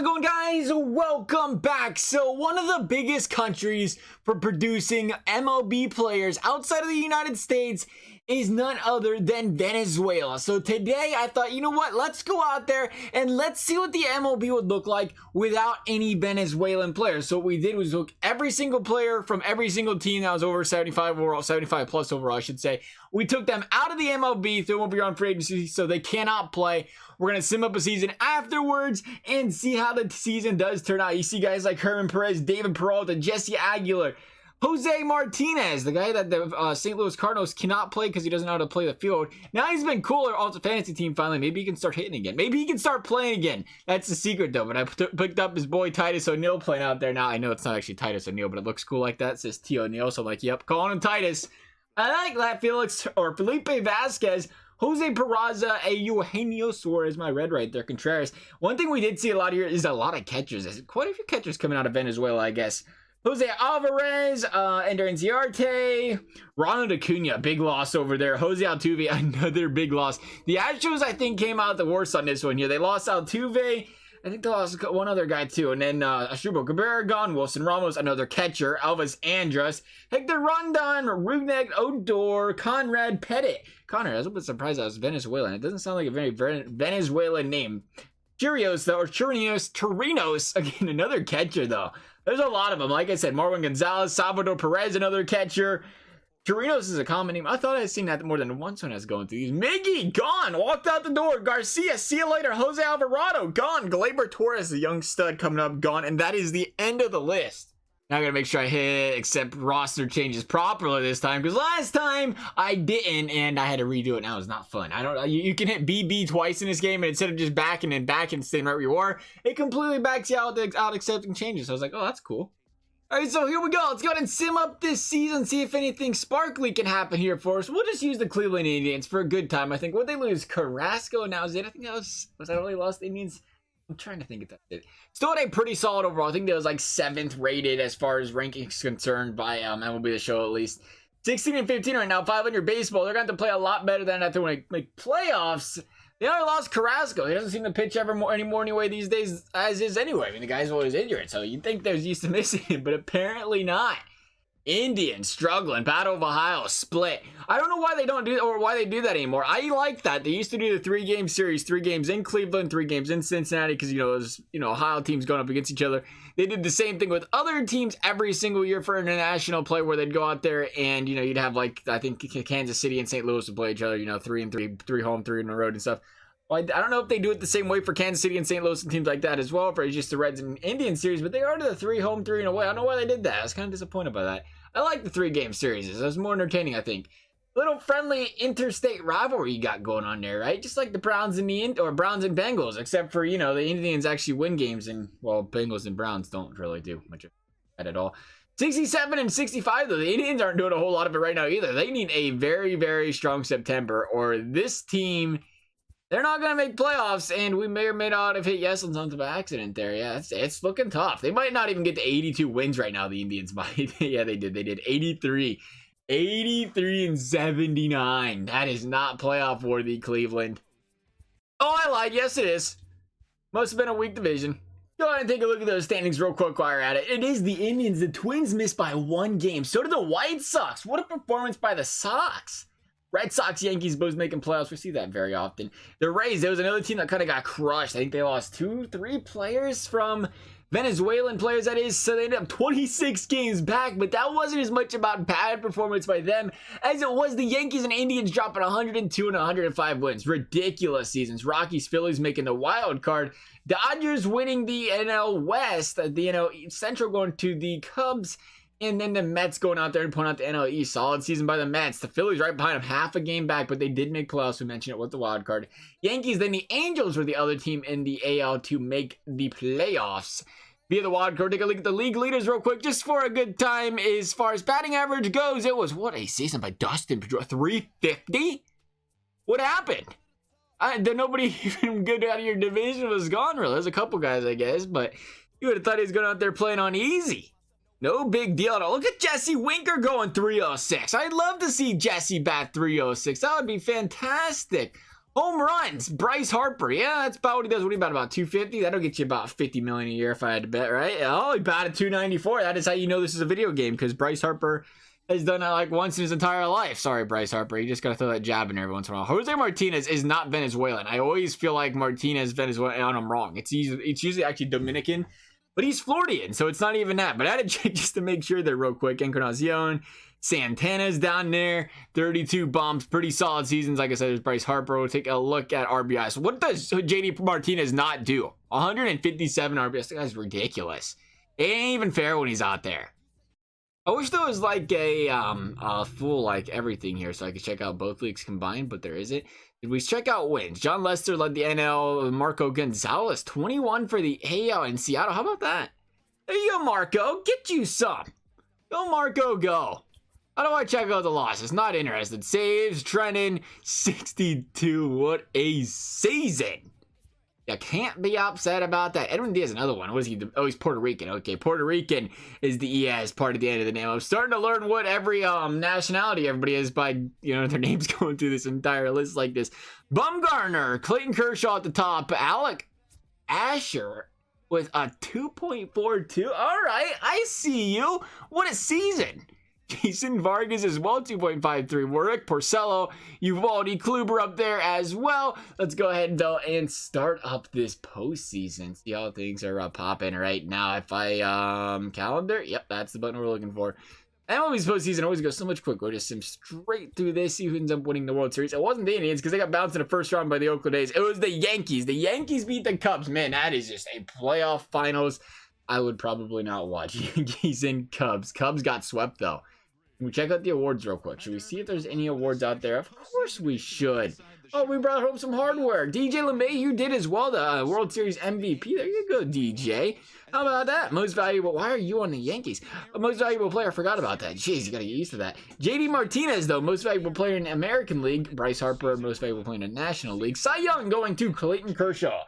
it going, guys? Welcome back. So one of the biggest countries for producing MLB players outside of the United States is none other than Venezuela. So today I thought, you know what, let's go out there and let's see what the MLB would look like without any Venezuelan players. So what we did was look every single player from every single team that was over 75 overall, 75 plus overall, I should say. We took them out of the MLB, threw them over here on free agency, so they cannot play. We're going to sim up a season afterwards and see how the season does turn out. You see guys like Herman Perez, David Peralta, Jesse Aguilar, Jose Martinez, the guy that the St. Louis Cardinals cannot play because he doesn't know how to play the field. Now he's been cooler off the fantasy team finally. Maybe he can start hitting again. Maybe he can start playing again. That's the secret though. But I picked up his boy Titus O'Neil playing out there. Now I know it's not actually Titus O'Neil, but it looks cool like that. It says T. O'Neil. So I'm like, yep, calling him Titus. I like that. Felix or Felipe Vasquez, Jose Peraza, Eugenio Suarez, my red right there, Contreras. One thing we did see a lot here is a lot of catchers. There's quite a few catchers coming out of Venezuela, I guess. Jose Alvarez, Ender Inciarte, Ronald Acuna, big loss over there. Jose Altuve, another big loss. The Astros, I think, came out the worst on this one here. They lost Altuve. I think they lost one other guy too. And then Ashubo Cabrera gone. Wilson Ramos, another catcher. Elvis Andrus. Hector Rondon, Rugnet Odor, Conrad Pettit. Connor, I was a bit surprised I was Venezuelan. It doesn't sound like a very Venezuelan name. Chirinos, though, or Chirinos, again, another catcher, though. There's a lot of them. Like I said, Marwin Gonzalez, Salvador Perez, another catcher. Chirinos is a common name. I thought I'd seen that more than once when I was going through these. Miggy, gone. Walked out the door. Garcia, see you later. Jose Alvarado, gone. Gleyber Torres, the young stud coming up, gone. And that is the end of the list. Now I gotta make sure I hit accept roster changes properly this time, because last time I didn't and I had to redo it. Now it's not fun. You can hit BB twice in this game, and instead of just backing and staying right where you are, it completely backs you out without accepting changes. So I was like, oh, that's cool. All right, so here we go. Let's go ahead and sim up this season, see if anything sparkly can happen here for us. We'll just use the Cleveland Indians for a good time. I think, what they lose? Carrasco, now is it? I think that was that only lost the Indians? I'm trying to think if that's it. Still had a pretty solid overall. I think that was like 7th rated as far as rankings concerned by MLB The Show, at least. 16 and 15 right now, 500 baseball. They're going to have to play a lot better than that to make playoffs. They already lost Carrasco. He doesn't seem to pitch anymore anyway these days as is anyway. I mean, the guy's always injured, so you'd think there's used to missing him, but apparently not. Indians struggling. Battle of Ohio split. I don't know why they don't do or why they do that anymore. I like that. They used to do the 3-game series, 3 games in Cleveland, 3 games in Cincinnati, because it was Ohio teams going up against each other. They did the same thing with other teams every single year for international play, where they'd go out there and you'd have like I think Kansas City and St. Louis would play each other. 3 and 3, 3 home, 3 on the road and stuff. Well, I don't know if they do it the same way for Kansas City and St. Louis and teams like that as well, for just the Reds and Indian series, but they are to the 3 home, 3 and away. I don't know why they did that. I was kind of disappointed by that. I like the 3-game series. It was more entertaining, I think. Little friendly interstate rivalry you got going on there, right? Just like the Browns and Browns and Bengals, except for, the Indians actually win games, and, well, Bengals and Browns don't really do much of that at all. 67 and 65, though. The Indians aren't doing a whole lot of it right now either. They need a very, very strong September, or this team, they're not going to make playoffs, and we may or may not have hit yes on something by accident there. Yeah, it's looking tough. They might not even get to 82 wins right now, the Indians might. Yeah, they did. They did 83 and 79. That is not playoff worthy, Cleveland. Oh, I lied. Yes, it is. Must have been a weak division. Go ahead and take a look at those standings real quick while you're at it. It is the Indians. The Twins missed by 1 game. So did the White Sox. What a performance by the Sox. Red Sox, Yankees, both making playoffs. We see that very often. The Rays, there was another team that kind of got crushed. I think they lost 2-3 players from Venezuelan players, that is. So they ended up 26 games back, but that wasn't as much about bad performance by them as it was the Yankees and Indians dropping 102 and 105 wins. Ridiculous seasons. Rockies, Phillies making the wild card. Dodgers winning the NL West. The NL Central going to the Cubs. And then the Mets going out there and pulling out the NL East. Solid season by the Mets. The Phillies right behind them, half a game back, but they did make playoffs. We mentioned it with the wild card. Yankees, then the Angels were the other team in the AL to make the playoffs via the wild card. Take a look at the league leaders real quick, just for a good time. As far as batting average goes, it was, what a season by Dustin Pedroia. 350? What happened? Nobody even good out of your division was gone, really. There's a couple guys, I guess, but you would have thought he was going out there playing on easy. No big deal at all. Look at Jesse Winker going 306. I'd love to see Jesse bat 306. That would be fantastic. Home runs, Bryce Harper. Yeah, that's about what he does. What are you about 250? That'll get you about 50 million a year if I had to bet, right? Oh, he batted 294. That is how you know this is a video game, because Bryce Harper has done that like once in his entire life. Sorry, Bryce Harper. You just gotta throw that jab in every once in a while. Jose Martinez is not Venezuelan. I always feel like Martinez Venezuelan, and I'm wrong. It's usually actually Dominican, but he's Floridian, so it's not even that. But I had to check just to make sure there real quick. Encarnacion. Santana's down there, 32 bombs, pretty solid seasons. Like I said, there's Bryce Harper. We'll take a look at RBIs. What does JD Martinez not do? 157 RBIs. This guy's ridiculous. It ain't even fair when he's out there. I wish there was like a full like everything here so I could check out both leagues combined, but there isn't. Did we check out wins? John Lester led the NL. Marco Gonzalez, 21 for the AL in Seattle. How about that? There you go, Marco. Get you some. Go, Marco, go. How do I check out the losses? Not interested. Saves, Trennan, 62. What a season. You can't be upset about that. Edwin Diaz, another one. What is he? Oh, he's Puerto Rican. Okay, Puerto Rican is the ES part of the end of the name. I'm starting to learn what every nationality everybody is by, their names going through this entire list like this. Bumgarner, Clayton Kershaw at the top. Alec Asher with a 2.42. All right, I see you. What a season. Jason Vargas as well, 2.53. Warwick, Porcello, Uvalde, Kluber up there as well. Let's go ahead, though, and start up this postseason. See how things are popping right now. If I, calendar, yep, that's the button we're looking for. MLB's postseason always goes so much quicker. We'll just sim straight through this, see who ends up winning the World Series. It wasn't the Indians because they got bounced in the first round by the Oakland A's. It was the Yankees. The Yankees beat the Cubs. Man, that is just a playoff finals I would probably not watch. Yankees and Cubs. Cubs got swept, though. Can we check out the awards real quick? Should we see if there's any awards out there? Of course we should. Oh, we brought home some hardware. DJ LeMahieu did as well, the World Series MVP. There you go, DJ. How about that? Most valuable. Why are you on the Yankees? Most valuable player. I forgot about that. Jeez, you got to get used to that. JD Martinez, though, most valuable player in the American League. Bryce Harper, most valuable player in the National League. Cy Young going to Clayton Kershaw.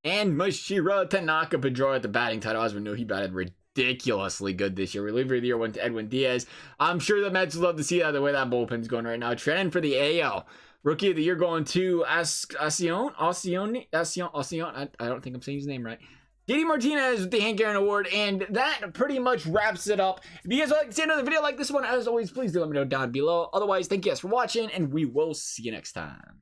And Masahiro Tanaka Pedro at the batting title. As we know, he batted ridiculously good this year. Reliever of the year went to Edwin Diaz. I'm sure the Mets would love to see that the way that bullpen's going right now. Trennan for the AL. Rookie of the year going to Ascion. I don't think I'm saying his name right. JD Martinez with the Hank Aaron Award, and that pretty much wraps it up. If you guys would like to see another video like this one, as always, please do let me know down below. Otherwise, thank you guys for watching, and we will see you next time.